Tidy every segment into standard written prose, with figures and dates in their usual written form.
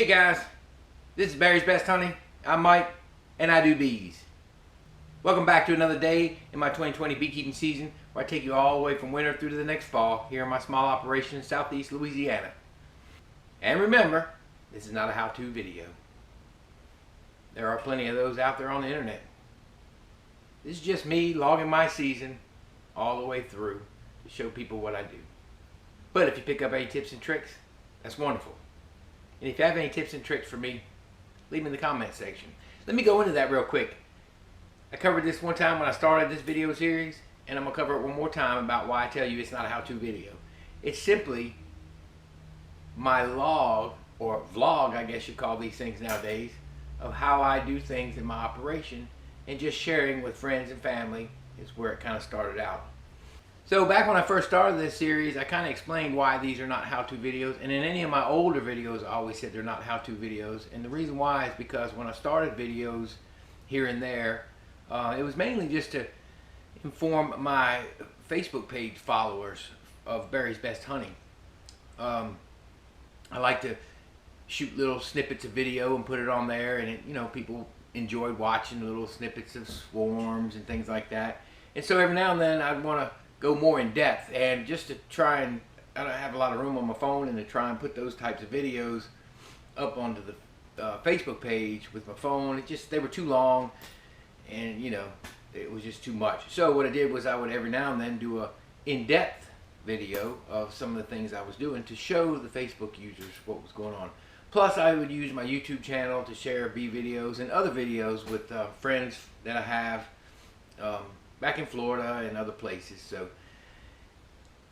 guys, this is Barry's Best Honey. I'm Mike, and I do bees. Welcome back to another day in my 2020 beekeeping season, where I take you all the way from winter through to the next fall here in my small operation in southeast Louisiana. And remember, this is not a how-to video. There are plenty of those out there on the internet. This is just me logging my season all the way through to show people what I do. But if you pick up any tips and tricks, that's wonderful. And if you have any tips and tricks for me, leave them in the comment section. Let me go into that real quick. I covered this one time when I started this video series, and I'm going to cover it one more time about why I tell you it's not a how-to video. It's simply my log, or vlog I guess you call these things nowadays, of how I do things in my operation, and just sharing with friends and family is where it kind of started out. So back when I first started this series, I kind of explained why these are not how-to videos, and in any of my older videos I always said they're not how-to videos, and the reason why is because when I started videos here and there, it was mainly just to inform my Facebook page followers of Barry's Best Honey. I like to shoot little snippets of video and put it on there, and people enjoyed watching little snippets of swarms and things like that. And so every now and then I'd want to go more in depth, and just to try and, I don't have a lot of room on my phone, and to try and put those types of videos up onto the Facebook page with my phone, they were too long, and it was just too much. So what I did was I would every now and then do a in-depth video of some of the things I was doing to show the Facebook users what was going on. Plus I would use my YouTube channel to share bee videos and other videos with friends that I have back in Florida and other places. So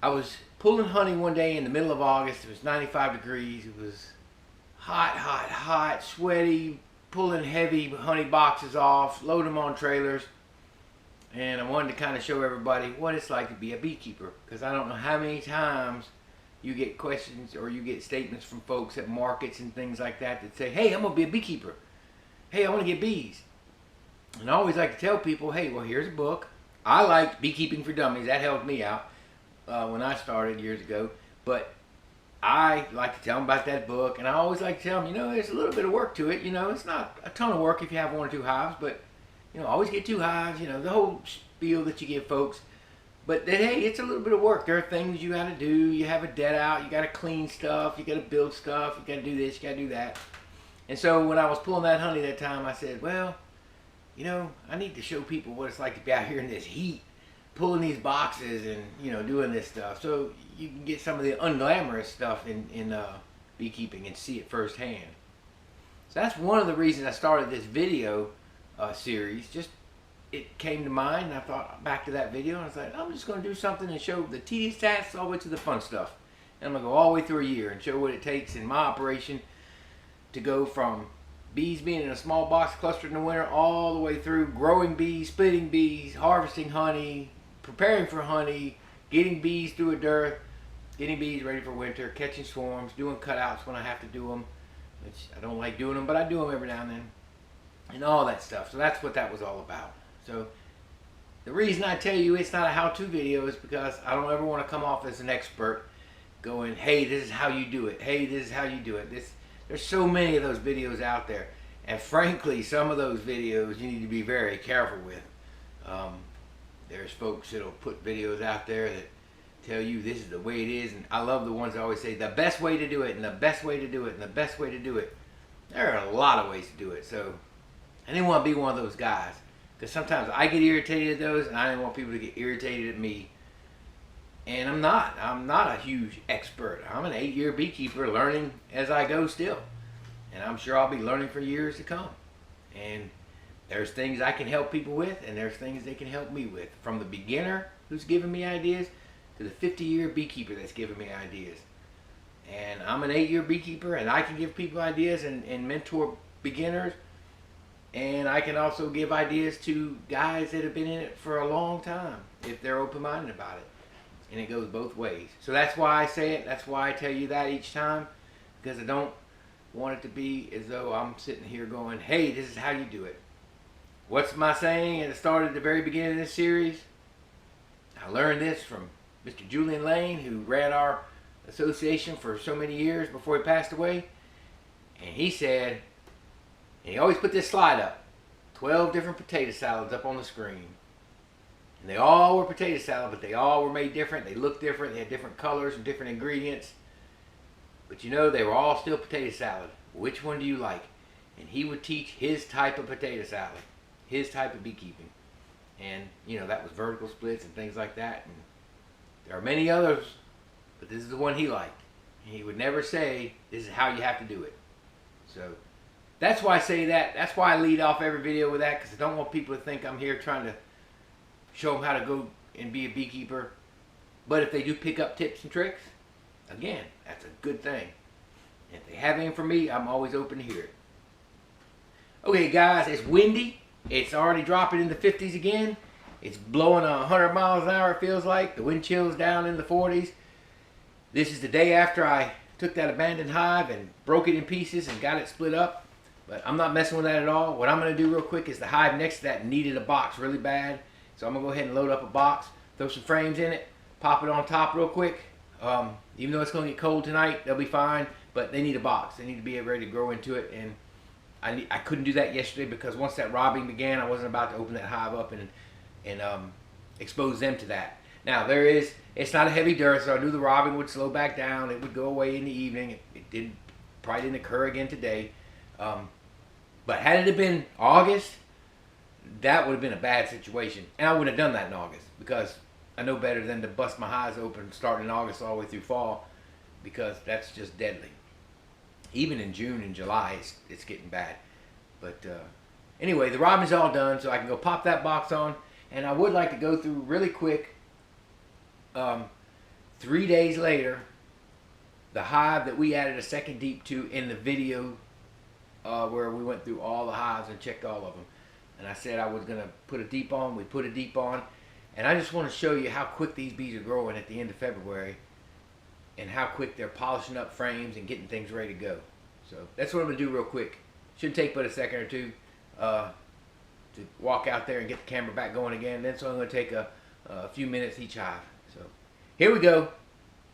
I was pulling honey one day in the middle of August. It was 95 degrees. It was hot, sweaty, pulling heavy honey boxes off, load them on trailers. And I wanted to kind of show everybody what it's like to be a beekeeper, because I don't know how many times you get questions or you get statements from folks at markets and things like that that say, hey, I'm going to be a beekeeper. Hey, I want to get bees. And I always like to tell people, hey, well, here's a book. I liked Beekeeping for Dummies. That helped me out when I started years ago. But I like to tell them about that book, and I always like to tell them, there's a little bit of work to it. It's not a ton of work if you have 1 or 2 hives, but, always get 2 hives, the whole spiel that you give folks. But then, hey, it's a little bit of work. There are things you got to do. You have a dead out. You got to clean stuff. You got to build stuff. You got to do this. You got to do that. And so when I was pulling that honey that time, I said, well, I need to show people what it's like to be out here in this heat, pulling these boxes and, doing this stuff. So you can get some of the unglamorous stuff in beekeeping and see it firsthand. So that's one of the reasons I started this video series. Just, it came to mind, and I thought back to that video, and I was like, I'm just going to do something and show the tedious tasks all the way to the fun stuff. And I'm going to go all the way through a year and show what it takes in my operation to go from bees being in a small box clustered in the winter all the way through growing bees, splitting bees, harvesting honey, preparing for honey, getting bees through a dearth, getting bees ready for winter, catching swarms, doing cutouts when I have to do them, which I don't like doing them, but I do them every now and then, and all that stuff. So that's what that was all about. So the reason I tell you it's not a how-to video is because I don't ever want to come off as an expert going, hey, this is how you do it. Hey, this is how you do it. There's so many of those videos out there, and frankly, some of those videos you need to be very careful with. There's folks that'll put videos out there that tell you this is the way it is, and I love the ones that always say the best way to do it, and the best way to do it, and the best way to do it. There are a lot of ways to do it, so I didn't want to be one of those guys, because sometimes I get irritated at those, and I didn't want people to get irritated at me. And I'm not a huge expert. I'm an 8-year beekeeper learning as I go still. And I'm sure I'll be learning for years to come. And there's things I can help people with, and there's things they can help me with. From the beginner who's giving me ideas to the 50-year beekeeper that's giving me ideas. And I'm an 8-year beekeeper, and I can give people ideas and mentor beginners. And I can also give ideas to guys that have been in it for a long time, if they're open-minded about it. And it goes both ways. So that's why I say it. That's why I tell you that each time. Because I don't want it to be as though I'm sitting here going, hey, this is how you do it. What's my saying? And it started at the very beginning of this series. I learned this from Mr. Julian Lane, who ran our association for so many years before he passed away. And he said, and he always put this slide up, 12 different potato salads up on the screen. And they all were potato salad, but they all were made different. They looked different. They had different colors and different ingredients. But you know, they were all still potato salad. Which one do you like? And he would teach his type of potato salad, his type of beekeeping. And, you know, that was vertical splits and things like that. And there are many others, but this is the one he liked. And he would never say, this is how you have to do it. So that's why I say that. That's why I lead off every video with that, because I don't want people to think I'm here trying to show them how to go and be a beekeeper. But if they do pick up tips and tricks, again, that's a good thing. And if they have anything for me, I'm always open to hear it. Okay, guys, it's windy. It's already dropping in the 50s again. It's blowing 100 miles an hour, it feels like. The wind chill's down in the 40s. This is the day after I took that abandoned hive and broke it in pieces and got it split up. But I'm not messing with that at all. What I'm going to do real quick is the hive next to that needed a box really bad. So I'm going to go ahead and load up a box, throw some frames in it, pop it on top real quick. Even though it's going to get cold tonight, they'll be fine. But they need a box. They need to be ready to grow into it. And I couldn't do that yesterday because once that robbing began, I wasn't about to open that hive up and expose them to that. Now it's not a heavy dearth, so I knew the robbing would slow back down. It would go away in the evening. It probably didn't occur again today. But had it been August, that would have been a bad situation. And I wouldn't have done that in August because I know better than to bust my hives open starting in August all the way through fall, because that's just deadly. Even in June and July, it's getting bad. But anyway, the robbing's all done, so I can go pop that box on. And I would like to go through really quick, 3 days later, the hive that we added a second deep to in the video where we went through all the hives and checked all of them. And I said I was going to put a deep on. We put a deep on. And I just want to show you how quick these bees are growing at the end of February, and how quick they're polishing up frames and getting things ready to go. So that's what I'm going to do real quick. Shouldn't take but a second or two to walk out there and get the camera back going again. Then so I'm going to take a few minutes each hive. So here we go.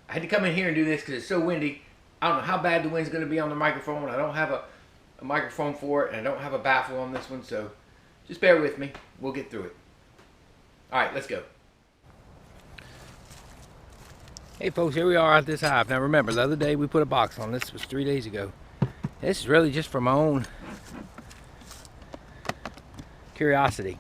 I had to come in here and do this because it's so windy. I don't know how bad the wind's going to be on the microphone. I don't have a microphone for it, and I don't have a baffle on this one, so just bear with me. We'll get through it. All right, let's go. Hey folks, here we are at this hive. Now remember, the other day we put a box on. This was 3 days ago. This is really just for my own curiosity.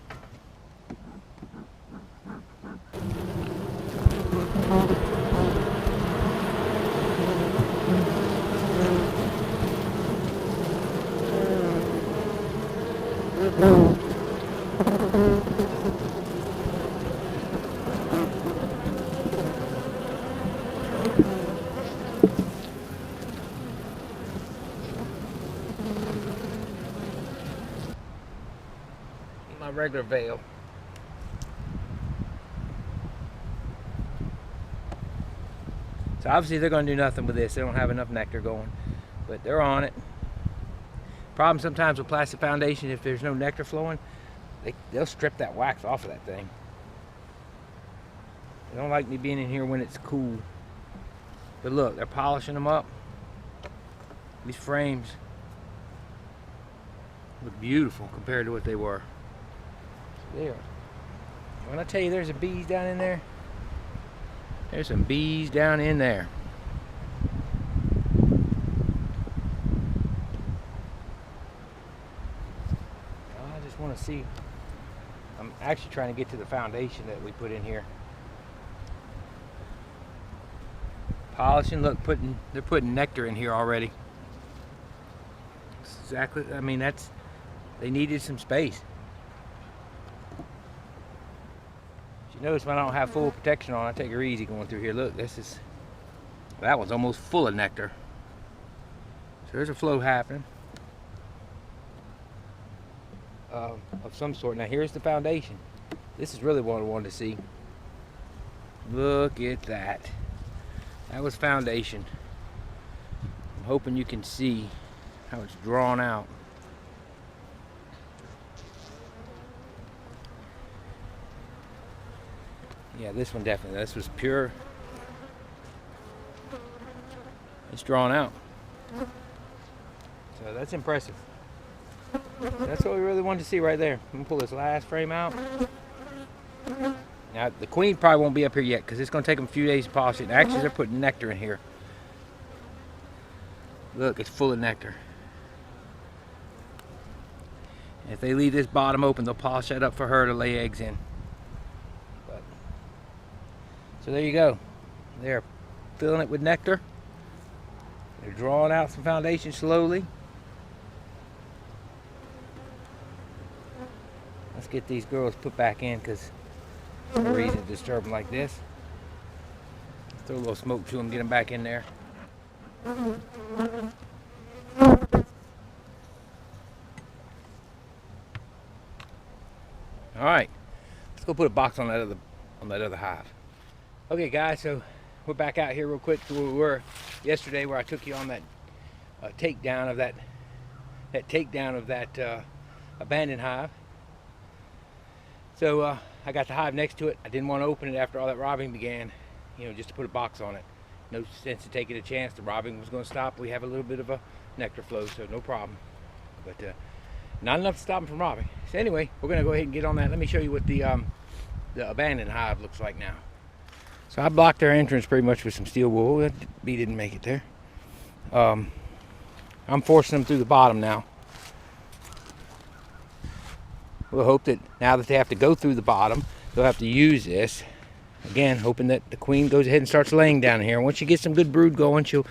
My regular veil. So obviously they're going to do nothing with this. They don't have enough nectar going, but they're on it. Problem sometimes with plastic foundation, if there's no nectar flowing, they'll strip that wax off of that thing. They don't like me being in here when it's cool. But look, they're polishing them up. These frames look beautiful compared to what they were. There. When I tell you there's some bees down in there, there's some bees down in there. I just want to see. I'm actually trying to get to the foundation that we put in here. Polishing, look, they're putting nectar in here already. That's exactly, I mean, they needed some space. Notice when I don't have full protection on, I take her easy going through here. Look, that one's almost full of nectar. So there's a flow happening of some sort. Now here's the foundation. This is really what I wanted to see. Look at that. That was foundation. I'm hoping you can see how it's drawn out. Yeah, this one definitely. This was pure. It's drawn out. So that's impressive. That's what we really wanted to see right there. I'm gonna pull this last frame out. Now the queen probably won't be up here yet because it's gonna take them a few days to polish it. And actually, they're putting nectar in here. Look, it's full of nectar. If they leave this bottom open, they'll polish that up for her to lay eggs in. So there you go. They're filling it with nectar. They're drawing out some foundation slowly. Let's get these girls put back in because there's no reason to disturb them like this. Let's throw a little smoke to them, get them back in there. All right, let's go put a box on that other hive. Okay, guys, so we're back out here real quick to where we were yesterday, where I took you on that takedown of that abandoned hive. So I got the hive next to it. I didn't want to open it after all that robbing began, you know, just to put a box on it. No sense to taking a chance. The robbing was going to stop. We have a little bit of a nectar flow, so no problem. But not enough to stop them from robbing. So anyway, we're going to go ahead and get on that. Let me show you what the abandoned hive looks like now. So I blocked their entrance pretty much with some steel wool. That bee didn't make it there. I'm forcing them through the bottom now. We'll hope that now that they have to go through the bottom, they'll have to use this. Again, hoping that the queen goes ahead and starts laying down here. Once she gets some good brood going, she'll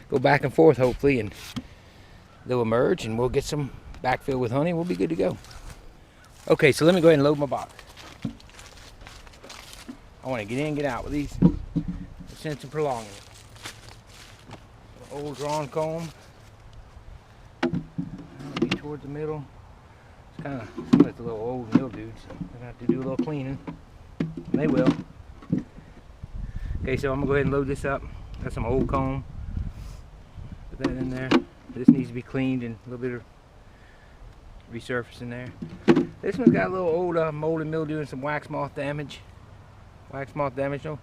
go back and forth hopefully, and they'll emerge and we'll get some backfill with honey. We'll be good to go. Okay, so let me go ahead and load my box. I want to get in and get out with these. No sense in prolonging it. Old drawn comb. That'll be towards the middle. It's kind of like the little old mildew, so I'm going to have to do a little cleaning. And they will. Okay, so I'm going to go ahead and load this up. Got some old comb. Put that in there. This needs to be cleaned and a little bit of resurfacing there. This one's got a little old mold and mildew and some wax moth damage. Wax moth damage, no?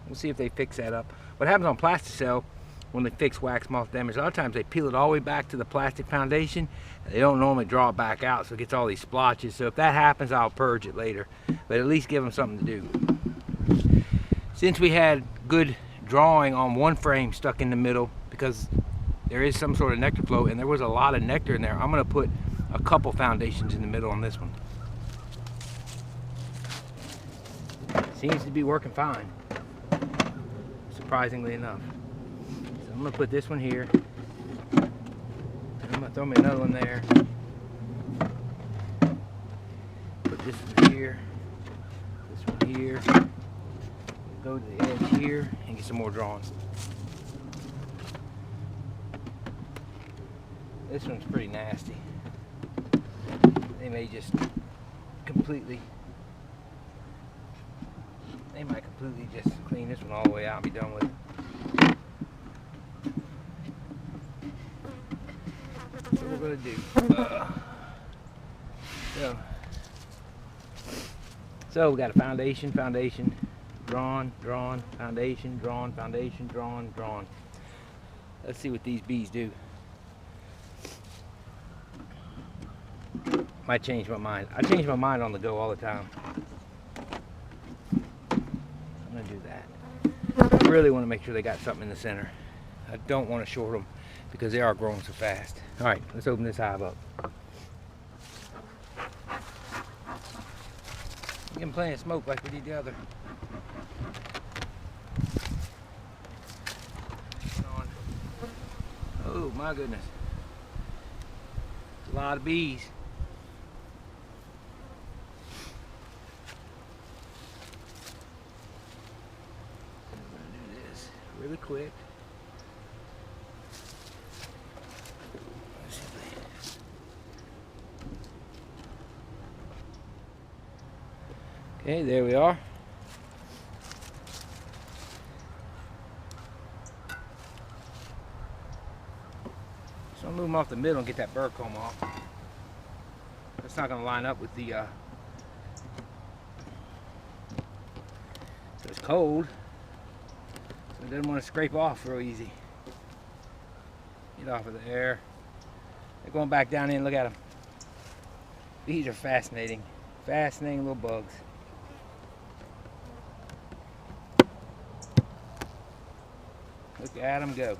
We'll see if they fix that up. What happens on plasticell when they fix wax moth damage, a lot of times they peel it all the way back to the plastic foundation. And they don't normally draw it back out, so it gets all these splotches. So if that happens, I'll purge it later. But at least give them something to do. Since we had good drawing on one frame stuck in the middle, because there is some sort of nectar flow, and there was a lot of nectar in there, I'm going to put a couple foundations in the middle on this one. Seems to be working fine, surprisingly enough. So I'm going to put this one here. And I'm going to throw me another one there. Put this one here. This one here. Go to the edge here and get some more drawing. This one's pretty nasty. They may just completely, they might completely just clean this one all the way out and be done with it. That's what we're going to do. So we got a foundation, drawn, foundation, drawn. Let's see what these bees do. Might change my mind. I change my mind on the go all the time. I'm going to do that. I really want to make sure they got something in the center. I don't want to short them because they are growing so fast. All right, let's open this hive up. Give them plenty of smoke like we did the other. Oh my goodness. A lot of bees. I'm going to do this really quick. Okay, there we are. So I'll move them off the middle and get that burr comb off. That's not going to line up with the, so it's cold. So it doesn't want to scrape off real easy. Get off of there. They're going back down in. Look at them. These are fascinating. Fascinating little bugs. Look at them go.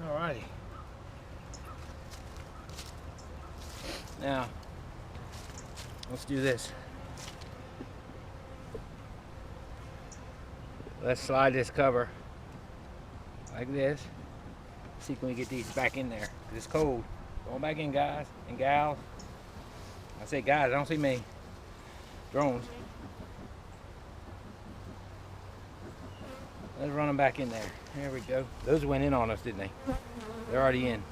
Alrighty. Now, let's do this. Let's slide this cover like this. See if we can get these back in there. 'Cause it's cold. Going back in, guys and gals. I say guys, I don't see many drones. Let's run them back in there. There we go. Those went in on us, didn't they? They're already in.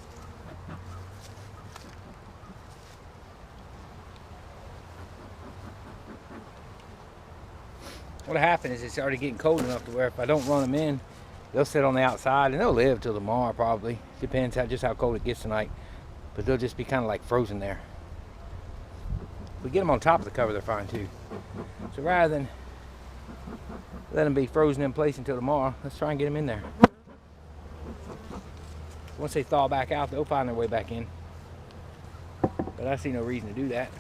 What'll happen is it's already getting cold enough to where if I don't run them in, they'll sit on the outside and they'll live till tomorrow probably. Depends just how cold it gets tonight. But they'll just be kind of like frozen there. If we get them on top of the cover, they're fine too. So rather than let them be frozen in place until tomorrow, let's try and get them in there. Once they thaw back out, they'll find their way back in. But I see no reason to do that.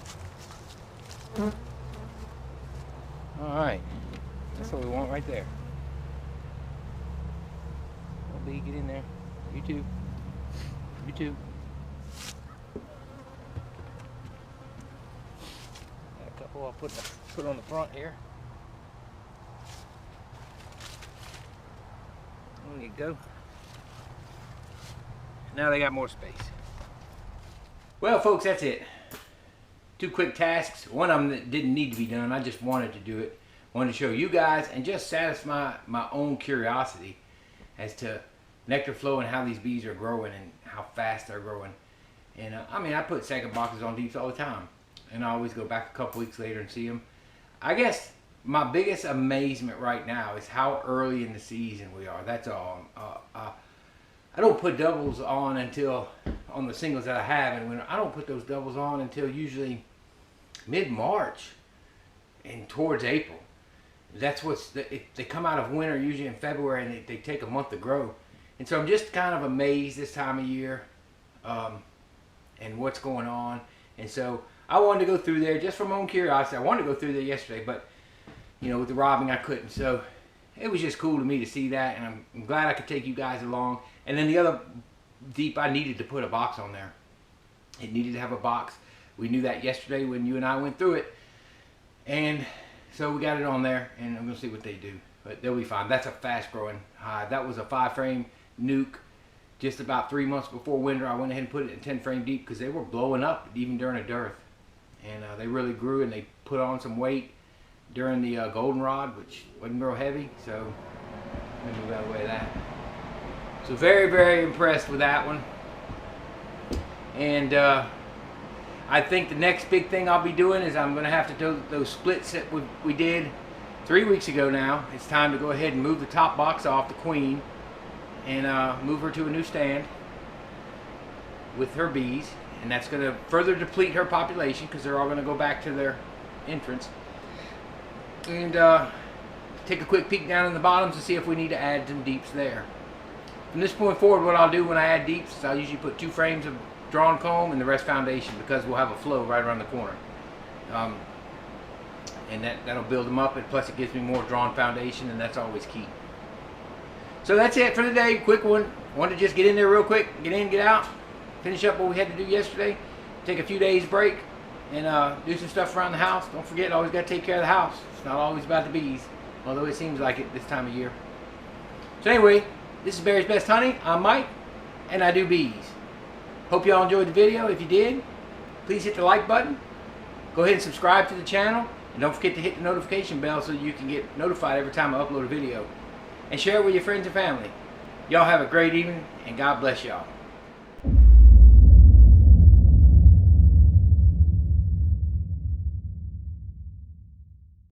Alright. That's what we want right there. Oh, Bee, get in there. You too. You too. Got a couple I'll put on the front here. There you go. Now they got more space. Well, folks, that's it. 2 quick tasks. One of them that didn't need to be done. I just wanted to do it. Wanted to show you guys and just satisfy my own curiosity as to nectar flow and how these bees are growing and how fast they're growing. And I mean, I put second boxes on deeps all the time. And I always go back a couple weeks later and see them. I guess my biggest amazement right now is how early in the season we are. That's all. I don't put doubles on until, on the singles that I have, and when I don't put those doubles on until usually mid-March and towards April. That's they come out of winter usually in February, and they take a month to grow. And so I'm just kind of amazed this time of year and what's going on. And so I wanted to go through there just for my own curiosity. I wanted to go through there yesterday, but you know, with the robbing I couldn't. So it was just cool to me to see that, and I'm glad I could take you guys along. And then the other deep, I needed to put a box on there. It needed to have a box. We knew that yesterday when you and I went through it. And so we got it on there, and I'm going to see what they do. But they'll be fine. That's a fast-growing hive. That was a 5-frame nuke just about 3 months before winter. I went ahead and put it in 10-frame deep because they were blowing up even during a dearth. And they really grew, and they put on some weight during the goldenrod, which wasn't real heavy. So let me move out of the way of that. So very, very impressed with that one. And I think the next big thing I'll be doing is I'm going to have to do those splits that we did 3 weeks ago now. It's time to go ahead and move the top box off, the queen, and move her to a new stand with her bees. And that's going to further deplete her population because they're all going to go back to their entrance. And take a quick peek down in the bottoms to see if we need to add some deeps there. From this point forward, what I'll do when I add deeps is I'll usually put 2 frames of drawn comb and the rest foundation, because we'll have a flow right around the corner. And that'll build them up, and plus it gives me more drawn foundation, and that's always key. So that's it for the day. Quick one. Wanted to just get in there real quick, get in, get out, finish up what we had to do yesterday, take a few days break, and do some stuff around the house. Don't forget, always got to take care of the house. It's not always about the bees, although it seems like it this time of year. So anyway, this is Barry's Best Honey. I'm Mike, and I do bees. Hope y'all enjoyed the video. If you did, please hit the like button. Go ahead and subscribe to the channel. And don't forget to hit the notification bell so you can get notified every time I upload a video. And share it with your friends and family. Y'all have a great evening, and God bless y'all.